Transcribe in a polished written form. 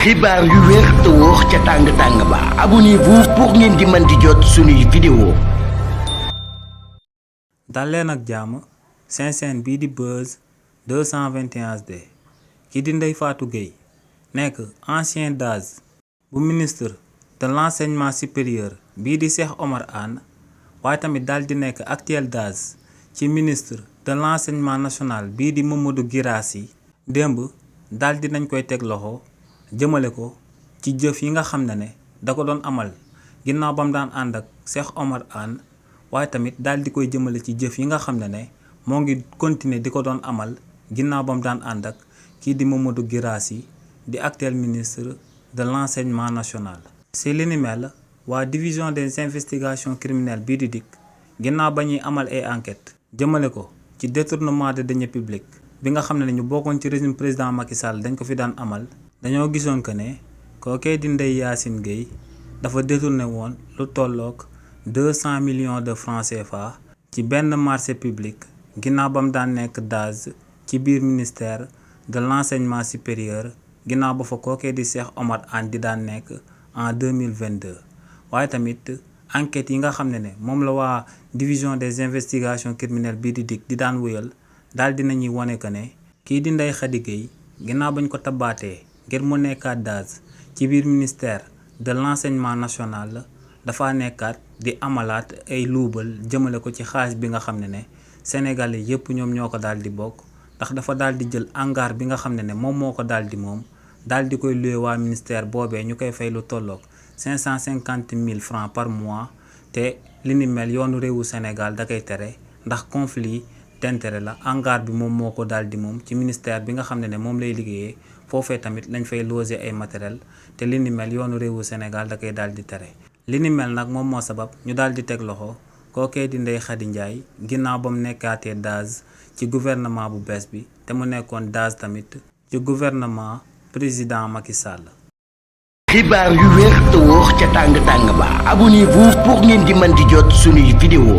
xibaar yu wér te wóor ca tàng-tàng ba abonnez-vous pour ngeen di mën di jot suñuy vidéo. dal leen ak jàmm seen chaîne bii di Buzz 221HD ki di Ndeye Fatou Gueye nekk ancien DAGE bu ministre de l'enseignement supérieur bii di Cheikh Oumar Anne waaye tamit daal di nekk actuel DAGE ci ministre de l'enseignement national bii di Mamadou Guirassy démb daal di nañ koy teg loxo jëmale ko ci jëf yi nga xam ne da ko doon amal ginnaaw ba mu daan ànd ak Cheikh Oumar Anne waaye tamit daal di koy jëmale ci jëf yi nga xam ne moo ngi continuer di ko doon amal ginnaaw ba mu daan ànd ak kii di Mamadou Guirassy di actuel ministre de l'enseignement national. si li ni mel waa division des investigations criminelles bii di DIC ginnaaw ba ñuy amal ay enquête jëmale ko ci détournement de deniers publics bi nga xam ne ñu bokkoon ci régime président Macky Sall dañ ko fi daan amal dañoo gisoon que ne kookee di Ndeye Yacine Gueye dafa détourné woon lu tolloog 200 millions de francs CFA ci benn marché public ginnaaw ba mu daan nekk DAGE ci biir ministère de l'enseignement supérieur ginnaaw ba fa kookee di Cheikh Oumar Anne di daan nekk en 2022 waaye tamit enquête yi nga xam ne moom la waa division des investigations criminelles bii di DIC di daan wéyal daal dinañuy wane que ne kii di Ndeye Khady Gueye ginnaaw bañ ko tabaatee ngir mu nekkaat DAGE ci biir ministère de l'enseignement national dafa nekkaat di amalaat ay luubal jëmale ko ci xaalis bi nga xam ne sénégalais yépp ñoom ñoo ko daal di bokk ndax dafa daal di jël hangar bi nga xam ne moom moo ko daal di moom daal di koy loué waa ministère boobee ñu koy fay lu tolloog 550 000 francs par mois te li ni mel yoonu réewu Sénégal da koy tere ndax conflit d'intérêt la hangar bi moom moo ko daal di moom ci ministère bi nga xam ne moom lay liggéeyee foofee tamit lañ fay loger ay matériel te li ni mel yoonu réewu Sénégal da koy daal di tere li ni mel nag moom moo sabab ñu daal di teg loxo kookee di Ndeye Khady Ndiaye ginnaaw ba mu nekkaatee DAGE ci gouvernement bu bees bi te mu nekkoon DAGE tamit ci gouvernement président Macky Sall. xibaar yu wér te wóor ca tàng-tàng ba abonnez-vous pour ngeen di mën di jot suñuy vidéo.